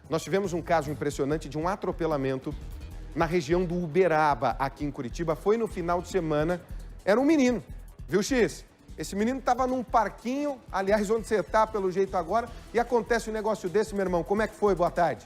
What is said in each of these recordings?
Nós tivemos um caso impressionante de um atropelamento na região do Uberaba, aqui em Curitiba. Foi no final de semana. Era um menino, viu, X? Esse menino estava num parquinho, aliás, onde você está, pelo jeito agora, e acontece um negócio desse, meu irmão. Como é que foi? Boa tarde.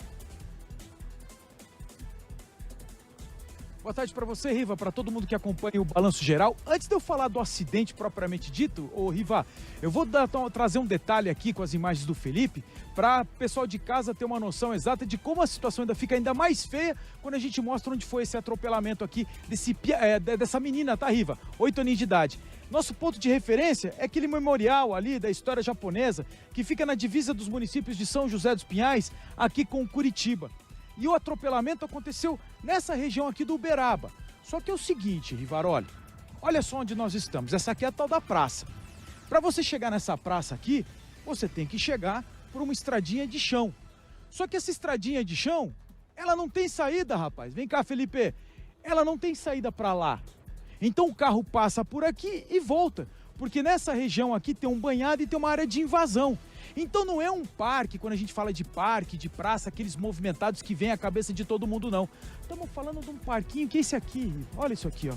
Boa tarde para você, Riva, para todo mundo que acompanha o Balanço Geral. Antes de eu falar do acidente propriamente dito, Riva, eu vou trazer um detalhe aqui com as imagens do Felipe, para o pessoal de casa ter uma noção exata de como a situação fica ainda mais feia quando a gente mostra onde foi esse atropelamento aqui dessa menina, tá, Riva? 8 aninhos de idade. Nosso ponto de referência é aquele memorial ali da história japonesa que fica na divisa dos municípios de São José dos Pinhais, aqui com Curitiba. E o atropelamento aconteceu nessa região aqui do Uberaba. Só que é o seguinte, Rivaroli, olha só onde nós estamos. Essa aqui é a tal da praça. Para você chegar nessa praça aqui, você tem que chegar por uma estradinha de chão. Só que essa estradinha de chão, ela não tem saída, rapaz. Vem cá, Felipe. Ela não tem saída para lá. Então o carro passa por aqui e volta. Porque nessa região aqui tem um banhado e tem uma área de invasão. Então não é um parque, quando a gente fala de parque, de praça, aqueles movimentados que vem à cabeça de todo mundo, não. Estamos falando de um parquinho que é esse aqui, olha isso aqui, ó.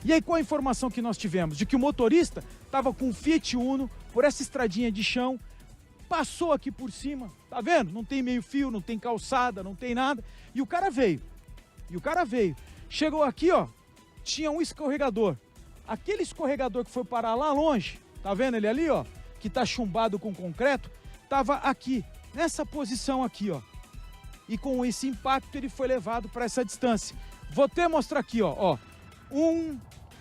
E aí qual a informação que nós tivemos? De que o motorista estava com um Fiat Uno por essa estradinha de chão, passou aqui por cima, tá vendo? Não tem meio fio, não tem calçada, não tem nada. E o cara veio, chegou aqui, ó, tinha um escorregador. Aquele escorregador que foi parar lá longe, tá vendo ele ali, ó? Que tá chumbado com concreto, tava aqui, nessa posição aqui, ó. E com esse impacto ele foi levado para essa distância. Vou até mostrar aqui, ó. 1,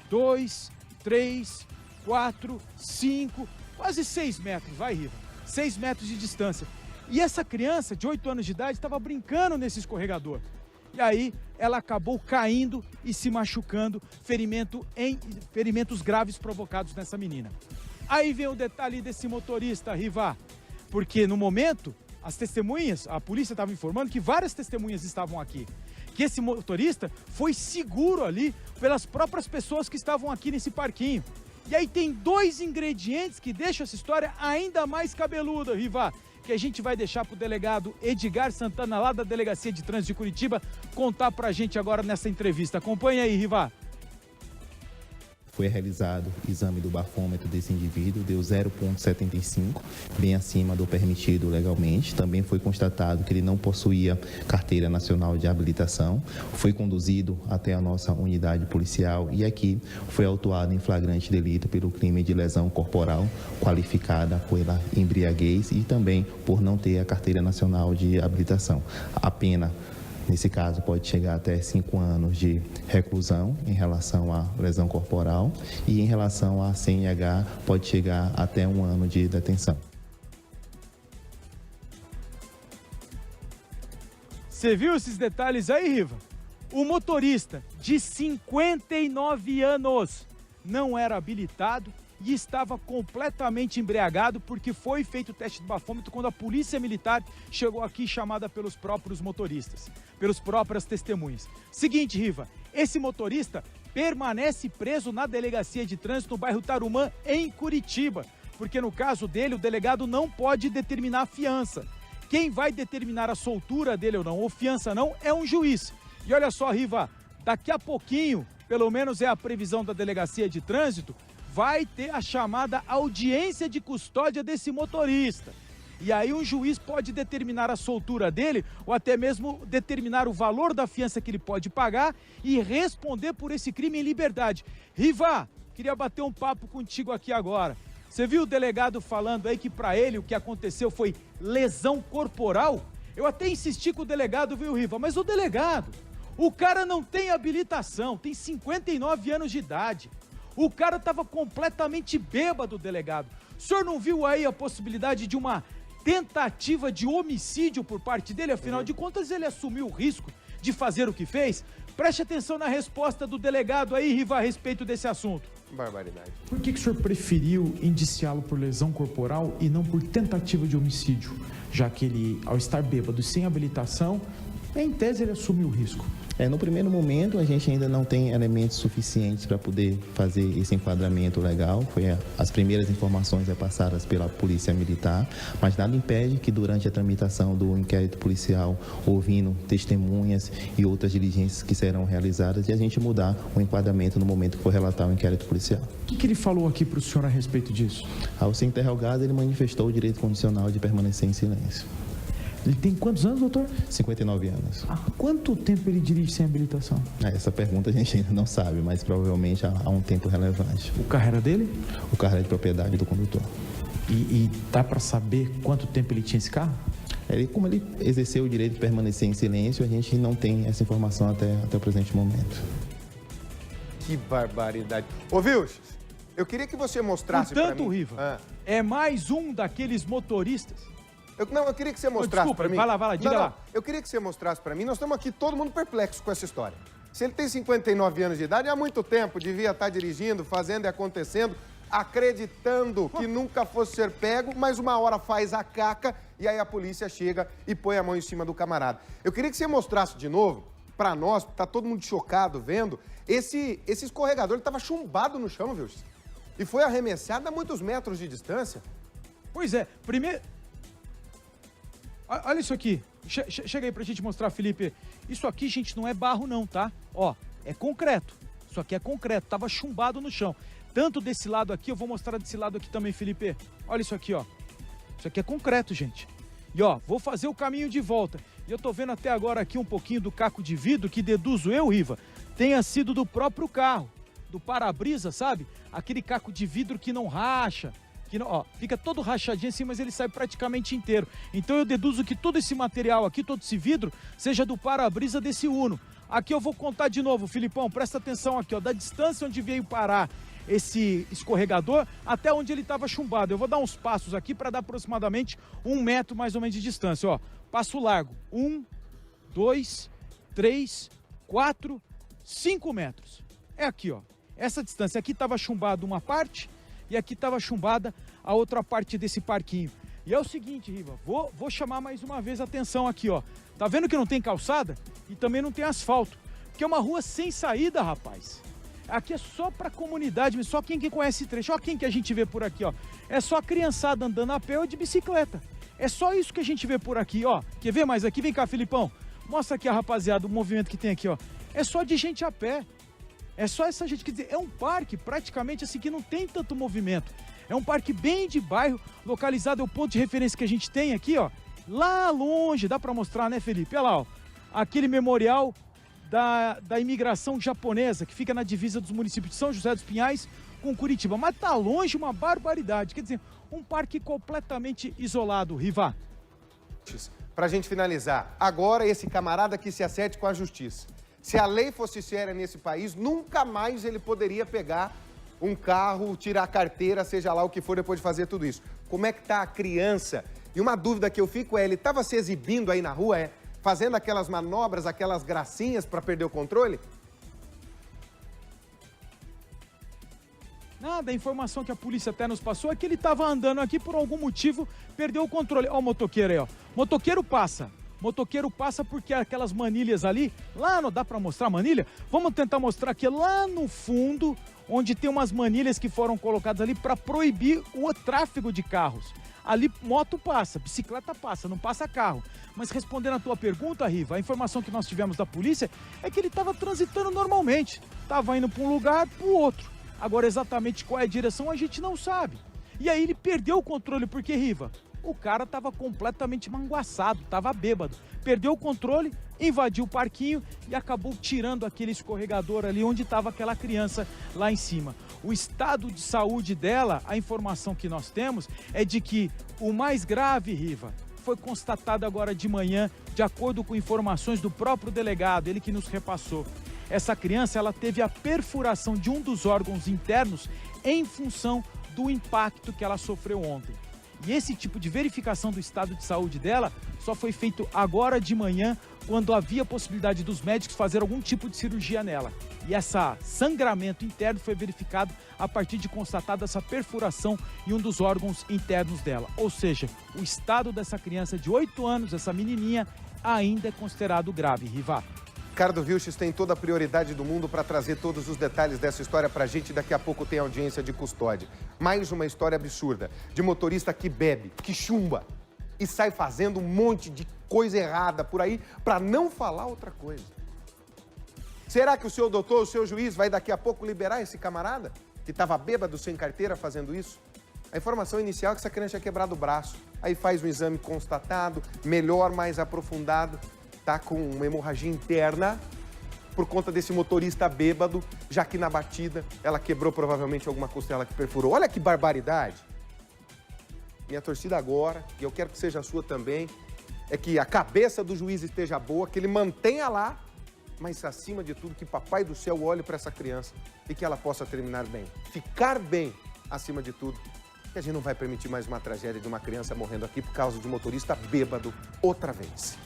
2, 3, 4, 5, quase 6 metros, vai, Riva. 6 metros de distância. E essa criança de 8 anos de idade estava brincando nesse escorregador. E aí ela acabou caindo e se machucando, ferimentos graves provocados nessa menina. Aí vem o detalhe desse motorista, Riva, porque no momento, as testemunhas, a polícia estava informando que várias testemunhas estavam aqui, que esse motorista foi seguro ali pelas próprias pessoas que estavam aqui nesse parquinho. E aí tem 2 ingredientes que deixam essa história ainda mais cabeluda, Riva, que a gente vai deixar para o delegado Edgar Santana, lá da Delegacia de Trânsito de Curitiba, contar para a gente agora nessa entrevista. Acompanha aí, Riva. Foi realizado o exame do bafômetro desse indivíduo, deu 0,75, bem acima do permitido legalmente. Também foi constatado que ele não possuía carteira nacional de habilitação. Foi conduzido até a nossa unidade policial e aqui foi autuado em flagrante delito pelo crime de lesão corporal qualificada pela embriaguez e também por não ter a carteira nacional de habilitação. A pena, nesse caso, pode chegar até 5 anos de reclusão em relação à lesão corporal e em relação à CNH pode chegar até 1 ano de detenção. Você viu esses detalhes aí, Riva? O motorista de 59 anos não era habilitado e estava completamente embriagado porque foi feito o teste do bafômetro quando a polícia militar chegou aqui chamada pelos próprios motoristas, pelas próprias testemunhas. Seguinte, Riva, esse motorista permanece preso na Delegacia de Trânsito no bairro Tarumã, em Curitiba, porque no caso dele o delegado não pode determinar a fiança. Quem vai determinar a soltura dele ou não, ou fiança não, é um juiz. E olha só, Riva, daqui a pouquinho, pelo menos é a previsão da Delegacia de Trânsito, vai ter a chamada audiência de custódia desse motorista. E aí um juiz pode determinar a soltura dele ou até mesmo determinar o valor da fiança que ele pode pagar e responder por esse crime em liberdade. Riva, queria bater um papo contigo aqui agora. Você viu o delegado falando aí que para ele o que aconteceu foi lesão corporal? Eu até insisti com o delegado, viu, Riva? Mas o delegado, o cara não tem habilitação, tem 59 anos de idade. O cara estava completamente bêbado, delegado. O senhor não viu aí a possibilidade de uma tentativa de homicídio por parte dele? Afinal de contas, ele assumiu o risco de fazer o que fez? Preste atenção na resposta do delegado aí, Riva, a respeito desse assunto. Barbaridade. Por que o senhor preferiu indiciá-lo por lesão corporal e não por tentativa de homicídio? Já que ele, ao estar bêbado e sem habilitação, Em tese, ele assumiu o risco. No primeiro momento, a gente ainda não tem elementos suficientes para poder fazer esse enquadramento legal. As primeiras informações passadas pela Polícia Militar, mas nada impede que durante a tramitação do inquérito policial, ouvindo testemunhas e outras diligências que serão realizadas, e a gente mudar o enquadramento no momento que for relatar o inquérito policial. O que ele falou aqui para o senhor a respeito disso? Ao ser interrogado, ele manifestou o direito condicional de permanecer em silêncio. Ele tem quantos anos, doutor? 59 anos. Há quanto tempo ele dirige sem habilitação? Essa pergunta a gente ainda não sabe, mas provavelmente há um tempo relevante. O carro era dele? O carro é de propriedade do condutor. E dá para saber quanto tempo ele tinha esse carro? Como ele exerceu o direito de permanecer em silêncio, a gente não tem essa informação até o presente momento. Que barbaridade. Ô, Vilches, eu queria que você mostrasse para mim... Portanto, Riva, é mais um daqueles motoristas... Eu queria que você mostrasse para mim. Vai lá, diga lá. Eu queria que você mostrasse para mim. Nós estamos aqui todo mundo perplexo com essa história. Se ele tem 59 anos de idade, há muito tempo devia estar dirigindo, fazendo e acontecendo, acreditando que nunca fosse ser pego, mas uma hora faz a caca e aí a polícia chega e põe a mão em cima do camarada. Eu queria que você mostrasse de novo para nós, tá todo mundo chocado vendo, esse escorregador, ele estava chumbado no chão, viu? E foi arremessado a muitos metros de distância. Pois é, primeiro... Olha isso aqui. Chega aí pra gente mostrar, Felipe. Isso aqui, gente, não é barro não, tá? Ó, é concreto. Isso aqui é concreto. Tava chumbado no chão. Tanto desse lado aqui, eu vou mostrar desse lado aqui também, Felipe. Olha isso aqui, ó. Isso aqui é concreto, gente. E ó, vou fazer o caminho de volta. E eu tô vendo até agora aqui um pouquinho do caco de vidro que deduzo eu, Riva, tenha sido do próprio carro. Do para-brisa, sabe? Aquele caco de vidro que não racha. Que não, ó, fica todo rachadinho assim, mas ele sai praticamente inteiro. Então eu deduzo que todo esse material aqui, todo esse vidro, seja do para-brisa desse Uno. Aqui eu vou contar de novo, Filipão, presta atenção aqui, ó, da distância onde veio parar esse escorregador até onde ele estava chumbado. Eu vou dar uns passos aqui para dar aproximadamente 1 metro mais ou menos de distância, ó. Passo largo, 1, 2, 3, 4, 5 metros. É aqui, ó, essa distância. Aqui estava chumbado uma parte, e aqui estava chumbada a outra parte desse parquinho. E é o seguinte, Riva, vou chamar mais uma vez a atenção aqui, ó. Tá vendo que não tem calçada? E também não tem asfalto. Porque é uma rua sem saída, rapaz. Aqui é só pra comunidade, só quem conhece trecho. Olha quem que a gente vê por aqui, ó. É só a criançada andando a pé ou de bicicleta. É só isso que a gente vê por aqui, ó. Quer ver mais aqui? Vem cá, Filipão. Mostra aqui, a rapaziada, o movimento que tem aqui, ó. É só de gente a pé. É só essa gente, quer dizer, é um parque praticamente assim que não tem tanto movimento. É um parque bem de bairro, localizado, é o ponto de referência que a gente tem aqui, ó. Lá longe, dá pra mostrar, né, Felipe? Olha lá, ó. Aquele memorial da imigração japonesa, que fica na divisa dos municípios de São José dos Pinhais com Curitiba. Mas tá longe uma barbaridade, quer dizer, um parque completamente isolado, Riva. Pra gente finalizar, agora esse camarada que se acerte com a justiça. Se a lei fosse séria nesse país, nunca mais ele poderia pegar um carro, tirar a carteira, seja lá o que for, depois de fazer tudo isso. Como é que tá a criança? E uma dúvida que eu fico é, ele estava se exibindo aí na rua, fazendo aquelas manobras, aquelas gracinhas para perder o controle? Nada, a informação que a polícia até nos passou é que ele estava andando aqui por algum motivo, perdeu o controle. Ó o motoqueiro aí, ó. Motoqueiro passa. Motoqueiro passa porque aquelas manilhas ali, lá não dá para mostrar a manilha? Vamos tentar mostrar aqui lá no fundo, onde tem umas manilhas que foram colocadas ali para proibir o tráfego de carros. Ali moto passa, bicicleta passa, não passa carro. Mas respondendo a tua pergunta, Riva, a informação que nós tivemos da polícia é que ele estava transitando normalmente. Estava indo para um lugar, para o outro. Agora exatamente qual é a direção a gente não sabe. E aí ele perdeu o controle, porque, Riva, o cara estava completamente manguaçado, estava bêbado. Perdeu o controle, invadiu o parquinho e acabou tirando aquele escorregador ali onde estava aquela criança lá em cima. O estado de saúde dela, a informação que nós temos é de que o mais grave, Riva, foi constatado agora de manhã, de acordo com informações do próprio delegado, ele que nos repassou. Essa criança, ela teve a perfuração de um dos órgãos internos em função do impacto que ela sofreu ontem. E esse tipo de verificação do estado de saúde dela só foi feito agora de manhã, quando havia possibilidade dos médicos fazer algum tipo de cirurgia nela. E esse sangramento interno foi verificado a partir de constatada essa perfuração em um dos órgãos internos dela. Ou seja, o estado dessa criança de 8 anos, essa menininha, ainda é considerado grave, Riva. Ricardo Vilches tem toda a prioridade do mundo para trazer todos os detalhes dessa história para a gente. Daqui a pouco tem audiência de custódia. Mais uma história absurda de motorista que bebe, que chumba e sai fazendo um monte de coisa errada por aí para não falar outra coisa. Será que o seu doutor, o seu juiz vai daqui a pouco liberar esse camarada que estava bêbado, sem carteira, fazendo isso? A informação inicial é que essa criança tinha quebrado o braço. Aí faz um exame constatado, melhor, mais aprofundado. Tá com uma hemorragia interna por conta desse motorista bêbado, já que na batida ela quebrou provavelmente alguma costela que perfurou. Olha que barbaridade! Minha torcida agora, e eu quero que seja a sua também, é que a cabeça do juiz esteja boa, que ele mantenha lá, mas acima de tudo que Papai do Céu olhe para essa criança e que ela possa terminar bem. Ficar bem acima de tudo, que a gente não vai permitir mais uma tragédia de uma criança morrendo aqui por causa de um motorista bêbado outra vez.